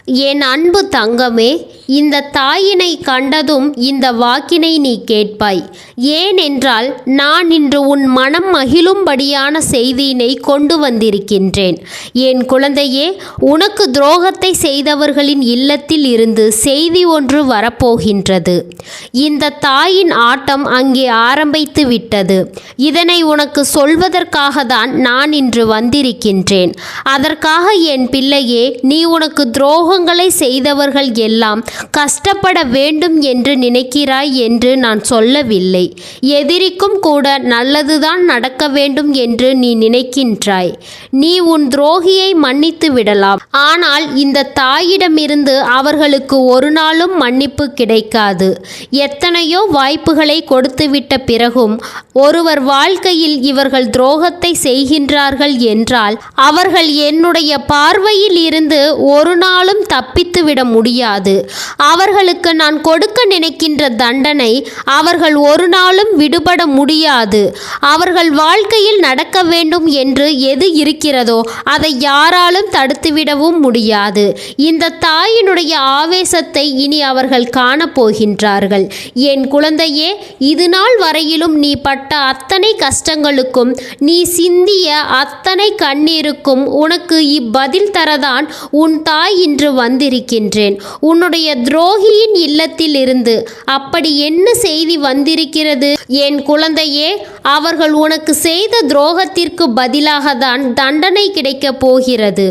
என் அன்பு தங்கமே, இந்த தாயினை கண்டதும் இந்த வாக்கினை நீ கேட்பாய். ஏனென்றால் நான் இன்று உன் மனம் மகிழும்படியான செய்தியினை கொண்டு வந்திருக்கின்றேன். என் குழந்தையே, உனக்கு துரோகத்தை செய்தவர்களின் இல்லத்தில் இருந்து செய்தி ஒன்று வரப்போகின்றது. இந்த தாயின் ஆட்டம் அங்கே ஆரம்பித்து விட்டது. இதனை உனக்கு சொல்வதற்காக தான் நான் இன்று வந்திருக்கின்றேன். அதற்காக என் பிள்ளையே, நீ உனக்கு துரோகங்களை செய்தவர்கள் எல்லாம் கஷ்டப்பட வேண்டும் என்று நினைக்கிறாய் என்று நான் சொல்லவில்லை. எதிரிக்கும் கூட நல்லதுதான் நடக்க வேண்டும் என்று நீ நினைக்கின்றாய். நீ உன் துரோகியை மன்னித்து விடலாம். ஆனால் இந்த தாயிடமிருந்து அவர்களுக்கு ஒரு நாளும் மன்னிப்பு கிடைக்காது. எத்தனையோ வாய்ப்புகளை கொடுத்துவிட்ட பிறகும் ஒருவர் வாழ்க்கையில் இவர்கள் துரோகத்தை செய்கின்றார்கள் என்றால் அவர்கள் என்னுடைய பார்வையில் இருந்து ஒரு நாளும் தப்பித்துவிட முடியாது. அவர்களுக்கு நான் கொடுக்க நினைக்கின்ற தண்டனை அவர்கள் ஒரு நாளும் விடுபட முடியாது. அவர்கள் வாழ்க்கையில் நடக்க வேண்டும் என்று எது இருக்கிறதோ அதை யாராலும் தடுத்துவிடவும் முடியாது. இந்த தாயினுடைய ஆவேசத்தை இனி அவர்கள் காணப்போகின்றார்கள். என் குழந்தையே, இது நாள் வரையிலும் நீ பட்ட அத்தனை கஷ்டங்களுக்கும் நீ சிந்திய அத்தனை கண்ணீருக்கும் உனக்கு இப்பதில் தரதான் உன் தாய் இன்று வந்திருக்கின்றேன். உன்னுடைய துரோகியின் இல்லத்தில் இருந்து அப்படி என்ன செய்தி வந்திருக்கிறது என் குழந்தையே? அவர்கள் உனக்கு செய்த துரோகத்திற்கு பதிலாக தான் தண்டனை கிடைக்கப் போகிறது.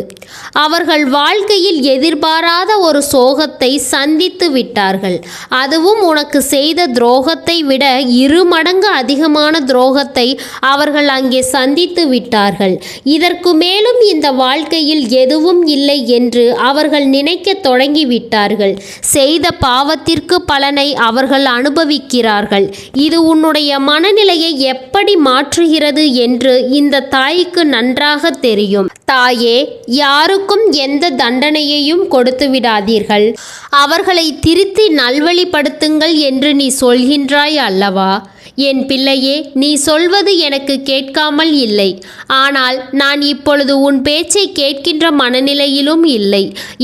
அவர்கள் வாழ்க்கையில் எதிர்பாராத ஒரு சோகத்தை சந்தித்து விட்டார்கள். அதுவும் உனக்கு செய்த துரோகத்தை விட 2 மடங்கு அதிகமான துரோகத்தை அவர்கள் அங்கே சந்தித்து விட்டார்கள். இதற்கு மேலும் இந்த வாழ்க்கையில் எதுவும் இல்லை என்று அவர்கள் நினைக்க தொடங்கிவிட்டார்கள். செய்த பாவத்திற்கு பலனை அவர்கள் அனுபவிக்கிறார்கள். இது உன்னுடைய மனநிலையை எப்படி மாற்றுகிறது என்று இந்த தாய்க்கு நன்றாக தெரியும். தாயே, யாருக்கும் எந்த தண்டனையையும் கொடுத்து விடாதீர்கள். அவர்களை திருத்தி நல்வழிப்படுத்துங்கள் என்று நீ சொல்கின்றாய் அல்லவா? என் பிள்ளையே, நீ சொல்வது எனக்கு கேட்காமல் இல்லை. ஆனால் நான் இப்பொழுது உன் பேச்சை கேட்கின்ற மனநிலையிலும் இல்லை.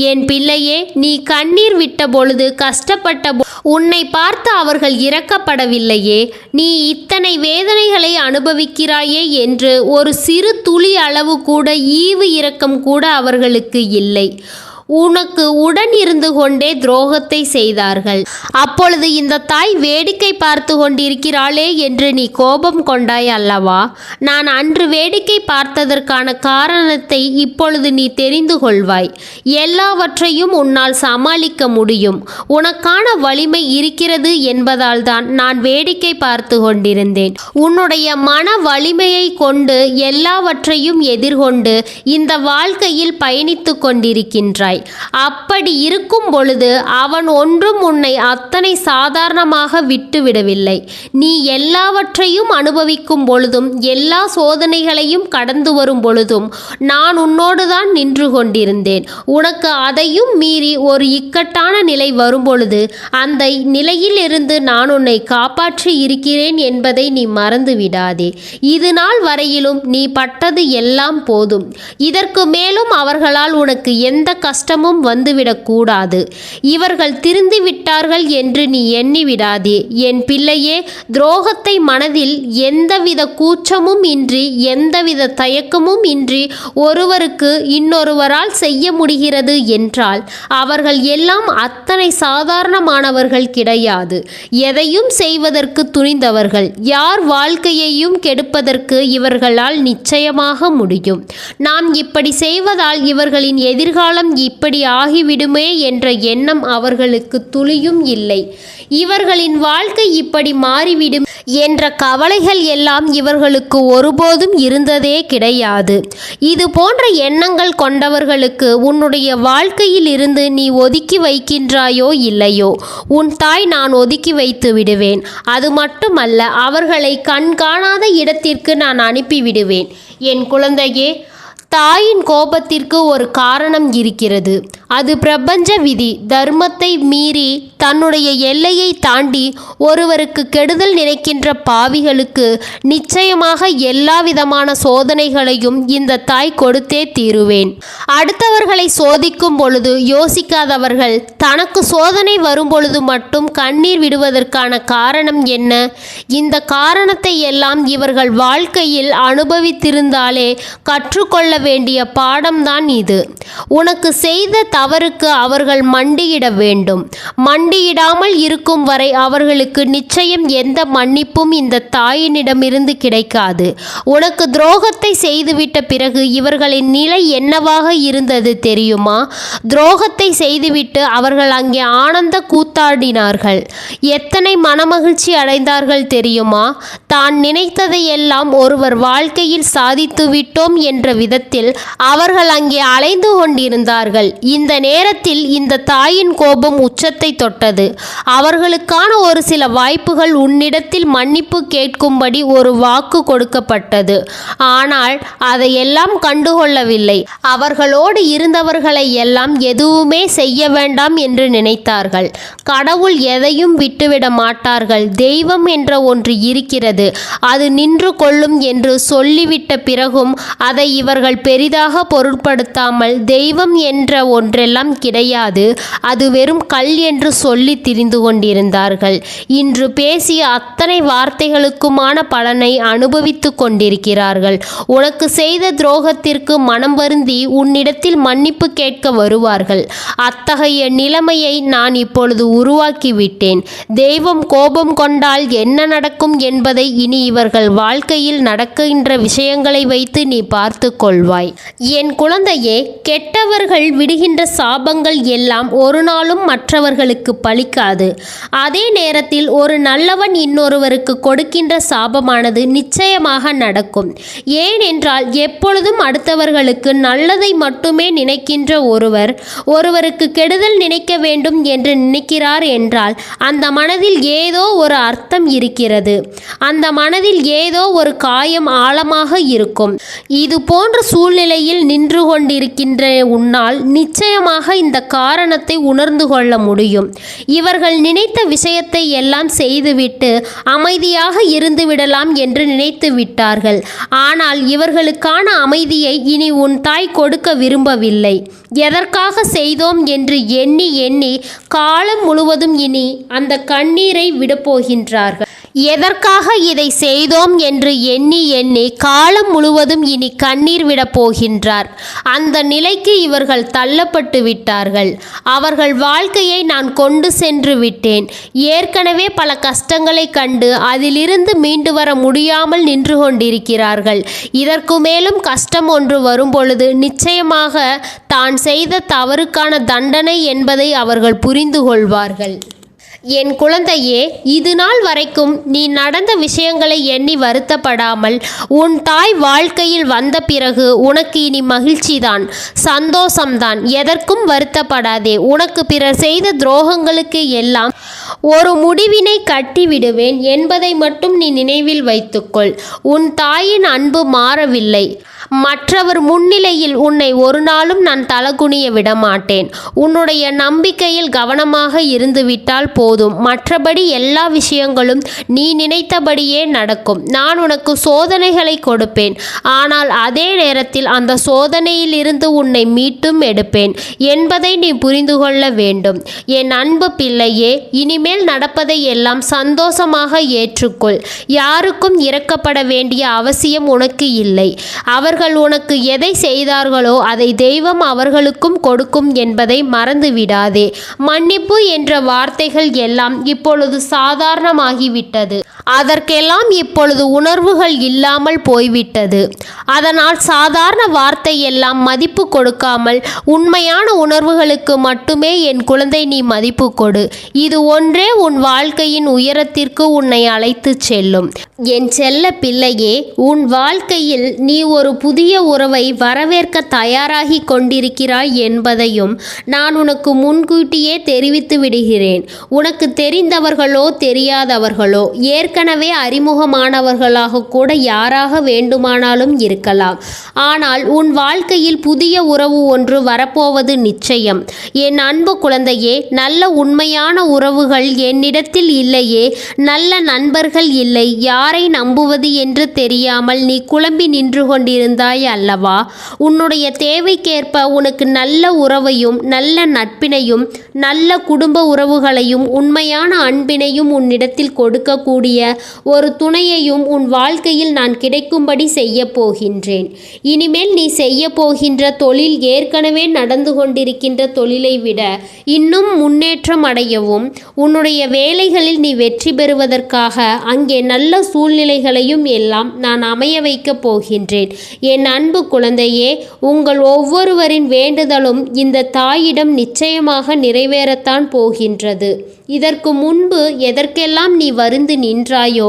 என் பிள்ளையே, நீ கண்ணீர் விட்ட பொழுது, கஷ்டப்பட்ட உன்னை பார்த்து அவர்கள் இரக்கப்படவில்லையே. நீ இத்தனை வேதனைகளை அனுபவிக்கிறாயே என்று ஒரு சிறு துளி அளவு கூட ஈவு இரக்கம் கூட அவர்களுக்கு இல்லை. உனக்கு உடன் இருந்து கொண்டே துரோகத்தை செய்தார்கள். அப்பொழுது இந்த தாய் வேடிக்கை பார்த்து கொண்டிருக்கிறாளே என்று நீ கோபம் கொண்டாய் அல்லவா? நான் அன்று வேடிக்கை பார்த்ததற்கான காரணத்தை இப்பொழுது நீ தெரிந்து கொள்வாய். எல்லாவற்றையும் உன்னால் சமாளிக்க முடியும். உனக்கான வலிமை இருக்கிறது என்பதால் தான் நான் வேடிக்கை பார்த்து கொண்டிருந்தேன். உன்னுடைய மன வலிமையை கொண்டு எல்லாவற்றையும் எதிர்கொண்டு இந்த வாழ்க்கையில் பயணித்து கொண்டிருக்கின்றாய். அப்படி இருக்கும் பொழுது அவன் ஒன்றும் உன்னை அத்தனை சாதாரணமாக விட்டுவிடவில்லை. நீ எல்லாவற்றையும் அனுபவிக்கும் பொழுதும் எல்லா சோதனைகளையும் கடந்து வரும் பொழுதும் நான் உன்னோடு தான் நின்று கொண்டிருந்தேன். உனக்கு அதையும் மீறி ஒரு இக்கட்டான நிலை வரும் பொழுது அந்த நிலையில் இருந்து நான் உன்னை காப்பாற்றி இருக்கிறேன் என்பதை நீ மறந்து விடாதே. இது நாள் வரையிலும் நீ பட்டது எல்லாம் போதும். இதற்கு மேலும் அவர்களால் உனக்கு எந்த கஷ்டமும் வந்துவிடக்கூடாது. இவர்கள் திருந்து விட்டார்கள் என்று நீ எண்ணிவிடாதே. என் பிள்ளையே, துரோகத்தை மனதில் எந்தவித கூச்சமும் இன்றி எந்தவித தயக்கமும் இன்றி ஒருவருக்கு இன்னொருவரால் செய்ய முடிகிறது என்றால் அவர்கள் எல்லாம் அத்தனை சாதாரணமானவர்கள் கிடையாது. எதையும் செய்வதற்கு துணிந்தவர்கள். யார் வாழ்க்கையையும் கெடுப்பதற்கு இவர்களால் நிச்சயமாக முடியும். நாம் இப்படி செய்வதால் இவர்களின் எதிர்காலம் இப்படி ஆகிவிடுமே என்ற எண்ணம் அவர்களுக்கு துளியும் இல்லை. இவர்களின் வாழ்க்கை இப்படி மாறிவிடும் என்ற கவலைகள் எல்லாம் இவர்களுக்கு ஒருபோதும் இருந்ததே கிடையாது. இது போன்ற எண்ணங்கள் கொண்டவர்களுக்கு உன்னுடைய வாழ்க்கையில் இருந்து நீ ஒதுக்கி வைக்கின்றாயோ இல்லையோ, உன் தாய் நான் ஒதுக்கி வைத்து விடுவேன். அது மட்டுமல்ல, அவர்களை கண்காணாத இடத்திற்கு நான் அனுப்பிவிடுவேன். என் குழந்தையே, தாயின் கோபத்திற்கு ஒரு காரணம் இருக்கிறது. அது பிரபஞ்ச விதி. தர்மத்தை மீறி தன்னுடைய எல்லையை தாண்டி ஒருவருக்கு கெடுதல் நினைக்கின்ற பாவிகளுக்கு நிச்சயமாக எல்லா விதமான சோதனைகளையும் இந்த தாய் கொடுத்தே தீருவேன். அடுத்தவர்களை சோதிக்கும் பொழுது யோசிக்காதவர்கள் தனக்கு சோதனை வரும்பொழுது மட்டும் கண்ணீர் விடுவதற்கான காரணம் என்ன? இந்த காரணத்தை எல்லாம் இவர்கள் வாழ்க்கையில் அனுபவித்திருந்தாலே கற்றுக்கொள்ள வேண்டிய பாடம்தான் இது. உனக்கு செய்த தவறுக்கு அவர்கள் மண்டியிட வேண்டும். மண்டியிடாமல் இருக்கும் வரை அவர்களுக்கு நிச்சயம் எந்த மன்னிப்பும் இந்த தாயினிடமிருந்து கிடைக்காது. உனக்கு துரோகத்தை செய்துவிட்ட பிறகு இவர்களின் நிலை என்னவாக இருந்தது தெரியுமா? துரோகத்தை செய்துவிட்டு அவர்கள் அங்கே ஆனந்த கூத்தாடினார்கள். எத்தனை மனமகிழ்ச்சி அடைந்தார்கள் தெரியுமா? தான் நினைத்ததையெல்லாம் ஒருவர் வாழ்க்கையில் சாதித்து விட்டோம் என்ற விதத்தில் அவர்கள் அங்கே அலைந்து கொண்டிருந்தார்கள். இந்த நேரத்தில் இந்த தாயின் கோபம் உச்சத்தை தொட்டது. அவர்களுக்கான ஒரு சில வாய்ப்புகள், உன்னிடத்தில் மன்னிப்பு கேட்கும்படி ஒரு வாக்கு கொடுக்கப்பட்டது. ஆனால் அதையெல்லாம் கண்டுகொள்ளவில்லை. அவர்களோடு இருந்தவர்களை எல்லாம் எதுவுமே செய்ய வேண்டாம் என்று நினைத்தார்கள். கடவுள் எதையும் விட்டுவிட மாட்டார்கள். தெய்வம் என்ற ஒன்று இருக்கிறது, அது நின்று கொள்ளும் என்று சொல்லிவிட்ட பிறகும் அதை இவர்கள் பெரிதாக பொருட்படுத்தாமல் தெய்வம் என்ற ஒன்றெல்லாம் கிடையாது, அது வெறும் கல் என்று சொல்லி திரிந்து கொண்டிருந்தார்கள். இன்று பேசிய அத்தனை வார்த்தைகளுக்குமான பலனை அனுபவித்துக் கொண்டிருக்கிறார்கள். உனக்கு செய்த துரோகத்திற்கு மனம் வருந்தி உன்னிடத்தில் மன்னிப்பு கேட்க வருவார்கள். அத்தகைய நிலைமையை நான் இப்பொழுது உருவாக்கிவிட்டேன். தெய்வம் கோபம் கொண்டால் என்ன நடக்கும் என்பதை இனி இவர்கள் வாழ்க்கையில் நடக்கின்ற விஷயங்களை வைத்து நீ பார்த்து கொள்வாய். என் குழந்தையே, கெட்டவர்கள் விடுகின்ற சாபங்கள் எல்லாம் ஒரு நாளும் மற்றவர்களுக்கு பலிக்காது. அதே நேரத்தில் ஒரு நல்லவன் இன்னொருவருக்கு கொடுக்கின்ற சாபமானது நிச்சயமாக நடக்கும். ஏனென்றால் எப்பொழுதும் அடுத்தவர்களுக்கு நல்லதை மட்டுமே நினைக்கின்ற ஒருவருக்கு கெடுதல் நினைக்க வேண்டும் என்று நினைக்கிறார் என்றால் அந்த மனதில் ஏதோ ஒரு அர்த்தம் இருக்கிறது. அந்த மனதில் ஏதோ ஒரு காயம் ஆழமாக இருக்கும். இது போன்ற சூழ்நிலையில் நின்று கொண்டிருக்கின்ற உன்னால் நிச்சயமாக இந்த காரணத்தை உணர்ந்து கொள்ள முடியும். இவர்கள் நினைத்த விஷயத்தை எல்லாம் செய்துவிட்டு அமைதியாக இருந்து விடலாம் என்று நினைத்து விட்டார்கள். ஆனால் இவர்களுக்கான அமைதியை இனி உன் தாய் கொடுக்க விரும்பவில்லை. எதற்காக செய்தோம் என்று எண்ணி எண்ணி காலம் முழுவதும் இனி அந்த கண்ணீரை விடப்போகின்றார்கள். எதற்காக இதை செய்தோம் என்று எண்ணி எண்ணி காலம் முழுவதும் இனி கண்ணீர் விடப் போகின்றார். அந்த நிலைக்கு இவர்கள் தள்ளப்பட்டு விட்டார்கள். அவர்கள் வாழ்க்கையை நான் கொண்டு சென்று விட்டேன். ஏற்கனவே பல கஷ்டங்களை கண்டு அதிலிருந்து மீண்டு வர முடியாமல் நின்று கொண்டிருக்கிறார்கள். இதற்கு மேலும் கஷ்டம் ஒன்று வரும்பொழுது நிச்சயமாக தான் செய்த தவறுக்கான தண்டனை என்பதை அவர்கள் புரிந்து கொள்வார்கள். என் குழந்தையே, இது நாள் வரைக்கும் நீ நடந்த விஷயங்களை எண்ணி வருத்தப்படாமல் உன் தாய் வாழ்க்கையில் வந்த பிறகு உனக்கு இனி மகிழ்ச்சிதான், சந்தோஷம்தான். எதற்கும் வருத்தப்படாதே. உனக்கு பிறர் செய்த துரோகங்களுக்கு எல்லாம் ஒரு முடிவினை கட்டிவிடுவேன் என்பதை மட்டும் நீ நினைவில் வைத்துக்கொள். உன் தாயின் அன்பு மாறவில்லை. மற்றவர் முன்னிலையில் உன்னை ஒரு நாளும் நான் தலகுனிய விடமாட்டேன். உன்னுடைய நம்பிக்கையில் கவனமாக இருந்துவிட்டால் போதும். மற்றபடி எல்லா விஷயங்களும் நீ நினைத்தபடியே நடக்கும். நான் உனக்கு சோதனைகளை கொடுப்பேன். ஆனால் அதே நேரத்தில் அந்த சோதனையில் இருந்து உன்னை மீட்டும் எடுப்பேன் என்பதை நீ புரிந்து கொள்ள வேண்டும். என் அன்பு பிள்ளையே, இனிமேல் நடப்பதை எல்லாம் சந்தோஷமாக ஏற்றுக்கொள். யாருக்கும் இரக்கப்பட வேண்டிய அவசியம் உனக்கு இல்லை. அவர்கள் உனக்கு எதை செய்தார்களோ அதை தெய்வம் அவர்களுக்கும் கொடுக்கும் என்பதை மறந்து விடாதே. மன்னிப்பு என்ற வார்த்தைகள் எல்லாம் இப்பொழுது சாதாரணமாகிவிட்டது. அதற்கெல்லாம் இப்பொழுது உணர்வுகள் இல்லாமல் போய்விட்டது. அதனால் சாதாரண வார்த்தை எல்லாம் மதிப்பு கொடுக்காமல் உண்மையான உணர்வுகளுக்கு மட்டுமே என் குழந்தை நீ மதிப்பு கொடு. இது ஒன்றே உன் வாழ்க்கையின் உயரத்திற்கு உன்னை அழைத்து செல்லும். என் செல்ல பிள்ளையே, உன் வாழ்க்கையில் நீ ஒரு புதிய உறவை வரவேற்க தயாராகி கொண்டிருக்கிறாய் என்பதையும் நான் உனக்கு முன்கூட்டியே தெரிவித்து விடுகிறேன். உனக்கு தெரிந்தவர்களோ தெரியாதவர்களோ, ஏற்கனவே ஏற்கனவே அறிமுகமானவர்களாக கூட யாராக வேண்டுமானாலும் இருக்கலாம். ஆனால் உன் வாழ்க்கையில் புதிய உறவு ஒன்று வரப்போவது நிச்சயம். என் அன்பு குழந்தையே, நல்ல உண்மையான உறவுகள் என்னிடத்தில் இல்லையே, நல்ல நண்பர்கள் இல்லை, யாரை நம்புவது என்று தெரியாமல் நீ குழம்பி நின்று கொண்டிருந்தாய் அல்லவா? உன்னுடைய தேவைக்கேற்ப உனக்கு நல்ல உறவையும் நல்ல நட்பினையும் நல்ல குடும்ப உறவுகளையும் உண்மையான அன்பினையும் உன்னிடத்தில் கொடுக்கக்கூடிய ஒரு துணையையும் உன் வாழ்க்கையில் நான் கிடைக்கும்படி செய்ய போகின்றேன். இனிமேல் நீ செய்ய போகின்ற தொழில் ஏற்கனவே நடந்து கொண்டிருக்கின்ற தொழிலை விட இன்னும் முன்னேற்றம் அடையவும், உன்னுடைய வேலைகளில் நீ வெற்றி பெறுவதற்காக அங்கே நல்ல சூழ்நிலைகளையும் எல்லாம் நான் அமைய வைக்கப் போகின்றேன். என் அன்பு குழந்தையே, உங்கள் ஒவ்வொருவரின் வேண்டுதலும் இந்த தாயிடம் நிச்சயமாக நிறைவேறத்தான் போகின்றது. இதற்கு முன்பு எதற்கெல்லாம் நீ வருந்து நின்றாயோ,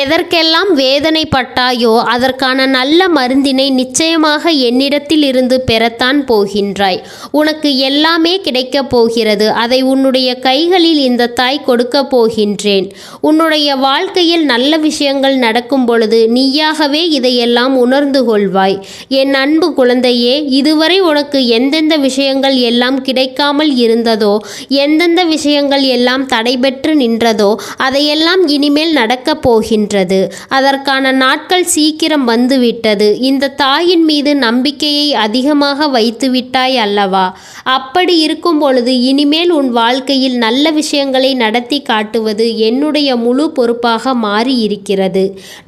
எதற்கெல்லாம் வேதனைப்பட்டாயோ, அதற்கான நல்ல மருந்தினை நிச்சயமாக என்னிடத்தில் இருந்து பெறத்தான் போகின்றாய். உனக்கு எல்லாமே கிடைக்கப் போகிறது. அதை உன்னுடைய கைகளில் இந்த தாய் கொடுக்க போகின்றேன். உன்னுடைய வாழ்க்கையில் நல்ல விஷயங்கள் நடக்கும் பொழுது நீயாகவே இதையெல்லாம் உணர்ந்து கொள்வாய். என் அன்பு குழந்தையே, இதுவரை உனக்கு எந்தெந்த விஷயங்கள் எல்லாம் கிடைக்காமல் இருந்ததோ, எந்தெந்த விஷயங்கள் எல்லாம் தடைபெற்று நின்றதோ, அதையெல்லாம் இனிமேல் நடக்கப் போகின்றது. அதற்கான நாட்கள் சீக்கிரம் வந்துவிட்டது. இந்த தாயின் மீது நம்பிக்கையை அதிகமாக வைத்து விட்டாய் அல்லவா? அப்படி இருக்கும் பொழுது இனிமேல் உன் வாழ்க்கையில் நல்ல விஷயங்களை நடத்தி காட்டுவது என்னுடைய முழு பொறுப்பாக மாறி இருக்கிறது.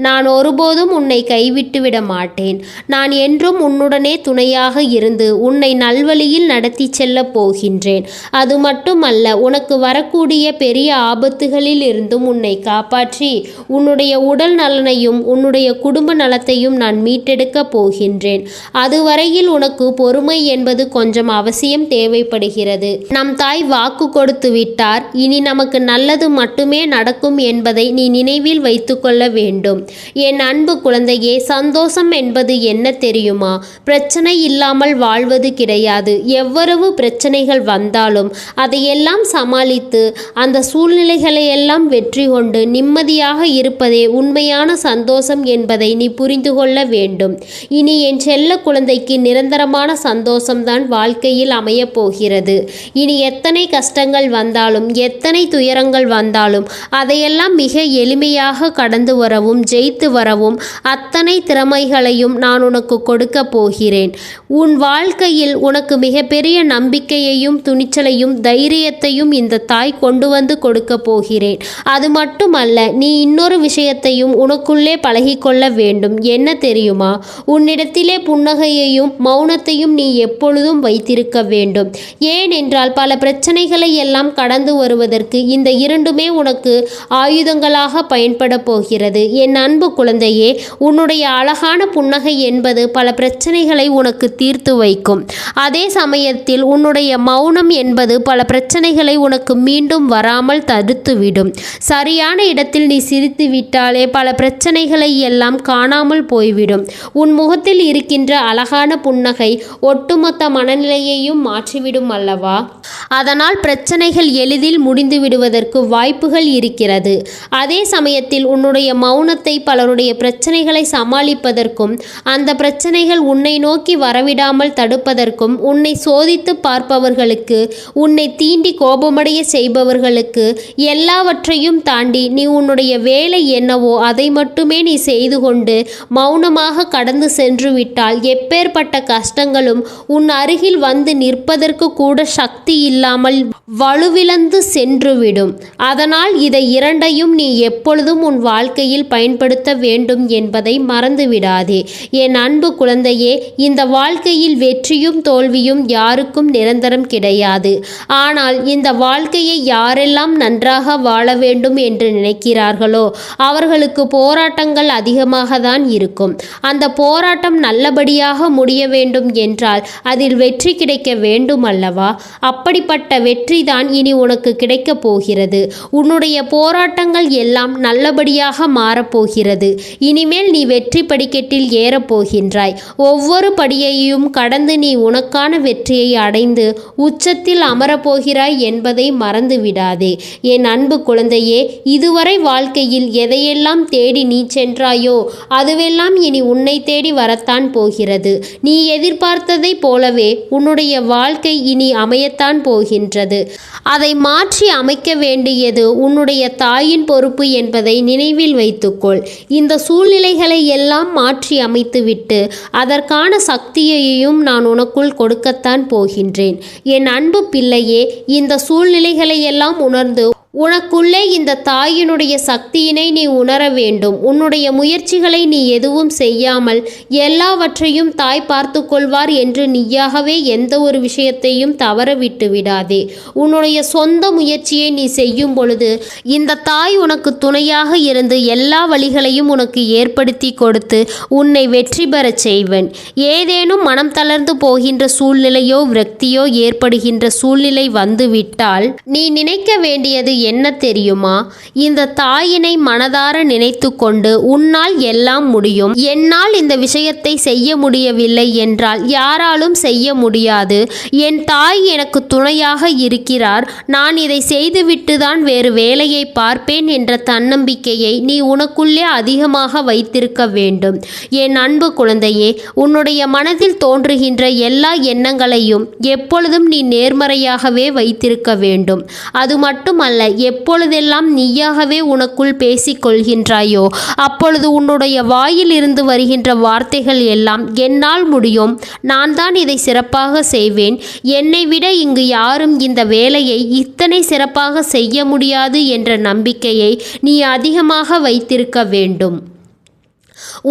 நான் ஒருபோதும் உன்னை கைவிட்டுவிட மாட்டேன். நான் என்றும் உன்னுடனே துணையாக இருந்து உன்னை நல்வழியில் நடத்தி செல்ல போகின்றேன். அது மட்டுமல்ல, உனக்கு வரக்கூடிய பெரிய ஆபத்துகளில் இருந்தும் உன்னை காப்பாற்றி உன்னுடைய உடல் நலனையும் உன்னுடைய குடும்ப நலத்தையும் நான் மீட்டெடுக்க போகின்றேன். அதுவரையில் உனக்கு பொறுமை என்பது கொஞ்சம் அவசியம் தேவைப்படுகிறது. நம் தாய் வாக்கு கொடுத்து விட்டார். இனி நமக்கு நல்லது மட்டுமே நடக்கும் என்பதை நீ நினைவில் வைத்துக்கொள்ள வேண்டும். என் அன்பு குழந்தையே, சந்தோஷம் என்பது என்ன தெரியுமா? பிரச்சனை இல்லாமல் வாழ்வது கிடையாது. எவ்வளவு பிரச்சனைகள் வந்தாலும் அதையெல்லாம் சமாளித்து அந்த சூழ்நிலைகளை எல்லாம் வெற்றி கொண்டு நிம்மதியாக இருப்பதே உண்மையான சந்தோஷம் என்பதை நீ புரிந்து கொள்ள வேண்டும். இனி என் செல்ல குழந்தைக்கு நிரந்தரமான சந்தோஷம்தான் வாழ்க்கையில் அமையப் போகிறது. இனி எத்தனை கஷ்டங்கள் வந்தாலும், எத்தனை துயரங்கள் வந்தாலும் அதையெல்லாம் மிக எளிமையாக கடந்து வரவும் ஜெயித்து வரவும் அத்தனை திறமைகளையும் நான் உனக்கு கொடுக்க போகிறேன். உன் வாழ்க்கையில் உனக்கு மிகப்பெரிய நம்பிக்கையையும் துணிச்சலையும் தைரியத்தையும் இந்த தாய் கொண்டு வந்து கொடுக்க போகிறேன். அது மட்டுமல்ல, நீ இன்னொரு விஷயத்தையும் உனக்குள்ளே பழகிக்கொள்ள வேண்டும். என்ன தெரியுமா? உன்னிடத்திலே புன்னகையையும் மௌனத்தையும் நீ எப்பொழுதும் வைத்திருக்க வேண்டும். ஏனென்றால் பல பிரச்சனைகளை எல்லாம் கடந்து வருவதற்கு இந்த இரண்டுமே உனக்கு ஆயுதங்களாக பயன்பட போகிறது. என் அன்பு குழந்தையே, உன்னுடைய அழகான புன்னகை என்பது பல பிரச்சனைகளை உனக்கு தீர்த்து வைக்கும். அதே சமயத்தில் உன்னுடைய மௌனம் என்பது பல பிரச்சனைகளை உனக்கு மீண்டும் வராமல் தடுத்துவிடும். சரியான இடத்தில் நீ சிரித்து விட்டாலே பல பிரச்சனைகளை எல்லாம் காணாமல் போய்விடும். உன் முகத்தில் இருக்கின்ற அழகான புன்னகை ஒட்டுமொத்த மனநிலையையும் மாற்றிவிடும் அல்லவா? அதனால் பிரச்சனைகள் எளிதில் முடிந்து விடுவதற்கு வாய்ப்புகள் இருக்கிறது. அதே சமயத்தில் உன்னுடைய மௌனத்தை பலருடைய பிரச்சனைகளை சமாளிப்பதற்கும் அந்த பிரச்சனைகள் உன்னை நோக்கி வரவிடாமல் தடுப்பதற்கும், உன்னை சோதித்து பார்ப்பவர்களுக்கு, உன்னை தீண்டி கோபமடைய செய்பவர்களுக்கு எல்லாவற்றையும் தாண்டி நீ உன்னுடைய வேலை என்னவோ அதை மட்டுமே நீ செய்து கொண்டு மௌனமாக கடந்து சென்று விட்டால் எப்பேற்பட்ட கஷ்டங்களும் உன் அருகில் வந்து நிற்பதற்கு கூட சக்தி இல்லாமல் வலுவிழந்து சென்றுவிடும். அதனால் இதை இரண்டையும் நீ எப்பொழுதும் உன் வாழ்க்கையில் பயன்படுத்த வேண்டும் என்பதை மறந்துவிடாதே. என் அன்பு குழந்தையே, இந்த வாழ்க்கையில் வெற்றியும் தோல்வியும் யாருக்கும் நிரந்தரம் கிடையாது. ஆனால் இந்த வாழ்க்கையை யாரெல்லாம் நன்றாக வாழ வேண்டும் என்று நினைக்கிறார்களோ அவர்களுக்கு போராட்டங்கள் அதிகமாக தான் இருக்கும். அந்த போராட்டம் நல்லபடியாக முடிய வேண்டும் என்றால் அதில் வெற்றி கிடைக்க வேண்டும் அல்லவா? அப்படிப்பட்ட வெற்றி தான் இனி உனக்கு கிடைக்கப் போகிறது. உன்னுடைய போராட்டங்கள் எல்லாம் நல்லபடியாக மாறப்போகிறது. இனிமேல் நீ வெற்றி படிக்கட்டில் ஏறப்போகின்றாய். ஒவ்வொரு படியையும் கடந்து நீ உனக்கான வெற்றியை அடைந்து உச்சத்தில் அமரப்போகிறாய் என்பதை மறந்து விடாதே. என் அன்பு குழந்தையே, இதுவரை வாழ்க்கையில் எதையெல்லாம் தேடி நீ சென்றாயோ அதுவெல்லாம் இனி உன்னை தேடி வரத்தான் போகிறது. நீ எதிர்பார்த்ததை போலவே உன்னுடைய வாழ்க்கை இனி அமையத்தான் போகின்றது. அதை மாற்றி அமைக்க வேண்டியது உன்னுடைய தாயின் பொறுப்பு என்பதை நினைவில் வைத்துக்கொள். இந்த சூழ்நிலைகளை எல்லாம் மாற்றி அமைத்துவிட்டு அதற்கான சக்தியையும் நான் உனக்குள் கொடுக்கத்தான் போகின்றேன். என் அன்பு பிள்ளையே, இந்த சூழ்நிலைகளை எல்லாம் உணர்ந்து உனக்குள்ளே இந்த தாயினுடைய சக்தியினை நீ உணர வேண்டும். உன்னுடைய முயற்சிகளை நீ எதுவும் செய்யாமல் எல்லாவற்றையும் தாய் பார்த்து கொள்வார் என்று நீயாகவே எந்த ஒரு விஷயத்தையும் தவற விட்டு விடாதே. உன்னுடைய சொந்த முயற்சியை நீ செய்யும் பொழுது இந்த தாய் உனக்கு துணையாக இருந்து எல்லா வழிகளையும் உனக்கு ஏற்படுத்தி கொடுத்து உன்னை வெற்றி பெறச் செய்வேன். ஏதேனும் மனம் தளர்ந்து போகின்ற சூழ்நிலையோ விரக்தியோ ஏற்படுகின்ற சூழ்நிலை வந்துவிட்டால் நீ நினைக்க வேண்டியது என்ன தெரியுமா? இந்த தாயினை மனதார நினைத்து கொண்டு உன்னால் எல்லாம் முடியும், என்னால் இந்த விஷயத்தை செய்ய முடியவில்லை என்றால் யாராலும் செய்ய முடியாது, என் தாய் எனக்கு துணையாக இருக்கிறார், நான் இதை செய்துவிட்டு தான் வேறு வேலையை பார்ப்பேன் என்ற தன்னம்பிக்கையை நீ உனக்குள்ளே அதிகமாக வைத்திருக்க வேண்டும். என் அன்பு குழந்தையே, உன்னுடைய மனதில் தோன்றுகின்ற எல்லா எண்ணங்களையும் எப்பொழுதும் நீ நேர்மறையாகவே வைத்திருக்க வேண்டும். அது மட்டுமல்ல, எப்பொழுதெல்லாம் நீயாகவே உனக்குள் பேசிக்கொள்கின்றாயோ அப்பொழுது உன்னுடைய வாயில் இருந்து வருகின்ற வார்த்தைகள் எல்லாம் என்னால் முடியும், நான் தான் இதை சிறப்பாக செய்வேன், என்னை விட இங்கு யாரும் இந்த வேலையை இத்தனை சிறப்பாக செய்ய முடியாது என்ற நம்பிக்கையை நீ அதிகமாக வைத்திருக்க வேண்டும்.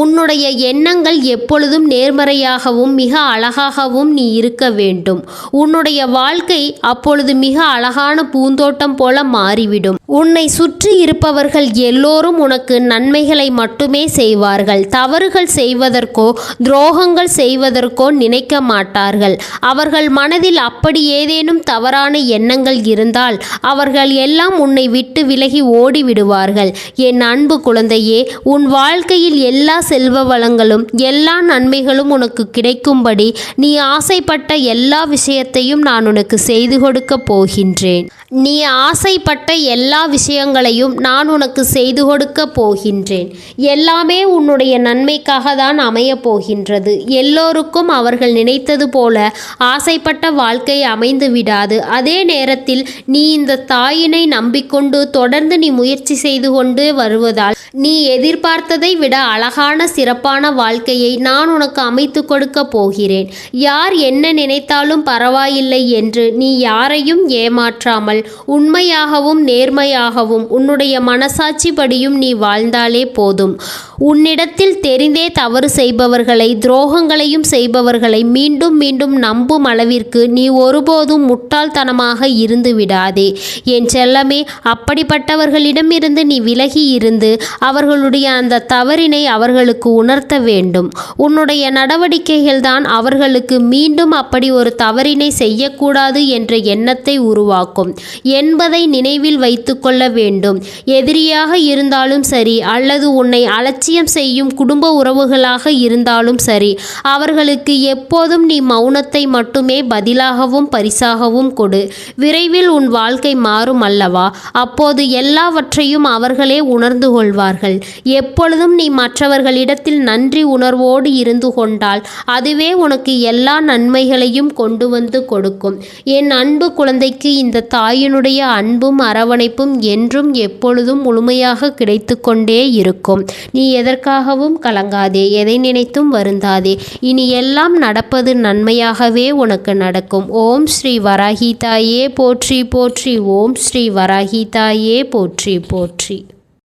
உன்னுடைய எண்ணங்கள் எப்பொழுதும் நேர்மறையாகவும் மிக அழகாகவும் நீ இருக்க வேண்டும். உன்னுடைய வாழ்க்கை அப்பொழுது மிக அழகான பூந்தோட்டம் போல மாறிவிடும். உன்னை சுற்றி இருப்பவர்கள் எல்லோரும் உனக்கு நன்மைகளை மட்டுமே செய்வார்கள். தவறுகள் செய்வதற்கோ துரோகங்கள் செய்வதற்கோ நினைக்க மாட்டார்கள். அவர்கள் மனதில் அப்படி ஏதேனும் தவறான எண்ணங்கள் இருந்தால் அவர்கள் எல்லாம் உன்னை விட்டு விலகி ஓடிவிடுவார்கள். என் அன்பு குழந்தையே, உன் வாழ்க்கையில் எல்லா செல்வ வளங்களும் எல்லா நன்மைகளும் உனக்கு கிடைக்கும்படி நீ ஆசைப்பட்ட எல்லா விஷயத்தையும் நான் உனக்கு செய்து கொடுக்க போகின்றேன். நீ ஆசைப்பட்ட எல்லா விஷயங்களையும் நான் உனக்கு செய்து கொடுக்க போகின்றேன். எல்லாமே உன்னுடைய நன்மைக்காக தான் அமைய போகின்றது. எல்லோருக்கும் அவர்கள் நினைத்தது போல ஆசைப்பட்ட வாழ்க்கை அமைந்து விடாது. அதே நேரத்தில் நீ இந்த தாயினை நம்பிக்கொண்டு தொடர்ந்து நீ முயற்சி செய்து கொண்டு வருவதால் நீ எதிர்பார்த்ததை விட அழகான சிறப்பான வாழ்க்கையை நான் உனக்கு அமைத்து கொடுக்க போகிறேன். யார் என்ன நினைத்தாலும் பரவாயில்லை என்று நீ யாரையும் ஏமாற்றாமல் உண்மையாகவும் நேர்மையாகவும் உன்னுடைய மனசாட்சி படியும் நீ வாழ்ந்தாலே போதும். உன்னிடத்தில் தெரிந்தே தவறு செய்பவர்களை துரோகங்களையும் செய்பவர்களை மீண்டும் மீண்டும் நம்பும் அளவிற்கு நீ ஒருபோதும் முட்டாள்தனமாக இருந்து விடாதே. என் செல்லமே, அப்படிப்பட்டவர்களிடமிருந்து நீ விலகி இருந்து அவர்களுடைய அந்த தவறினை அவர்களுக்கு உணர்த்த வேண்டும். உன்னுடைய நடவடிக்கைகள் தான் அவர்களுக்கு மீண்டும் அப்படி ஒரு தவறினை செய்யக்கூடாது என்ற எண்ணத்தை உருவாக்கும் என்பதை நினைவில் வைத்து கொள்ள வேண்டும். எதிரியாக இருந்தாலும் சரி அல்லது உன்னை அலட்சியம் செய்யும் குடும்ப உறவுகளாக இருந்தாலும் சரி, அவர்களுக்கு எப்போதும் நீ மௌனத்தை மட்டுமே பதிலாகவும் பரிசாகவும் கொடு. விரைவில் உன் வாழ்க்கை மாறும் அல்லவா? அப்போது எல்லாவற்றையும் அவர்களே உணர்ந்து கொள்வார்கள். எப்பொழுதும் நீ மற்றவர்களிடத்தில் நன்றி உணர்வோடு இருந்து கொண்டால் அதுவே உனக்கு எல்லா நன்மைகளையும் கொண்டு வந்து கொடுக்கும். என் அன்பு குழந்தைக்கு இந்த தாயினுடைய அன்பும் அரவணைப்பும் என்றும் எப்பொழுதும் முழுமையாக கிடைத்து கொண்டே இருக்கும். நீ எதற்காகவும் கலங்காதே, எதை நினைத்தும் வருந்தாதே. இனி எல்லாம் நடப்பது நன்மையாகவே உனக்கு நடக்கும். ஓம் ஸ்ரீ வராகி தாயே போற்றி போற்றி. ஓம் ஸ்ரீ வராகி தாயே போற்றி போற்றி.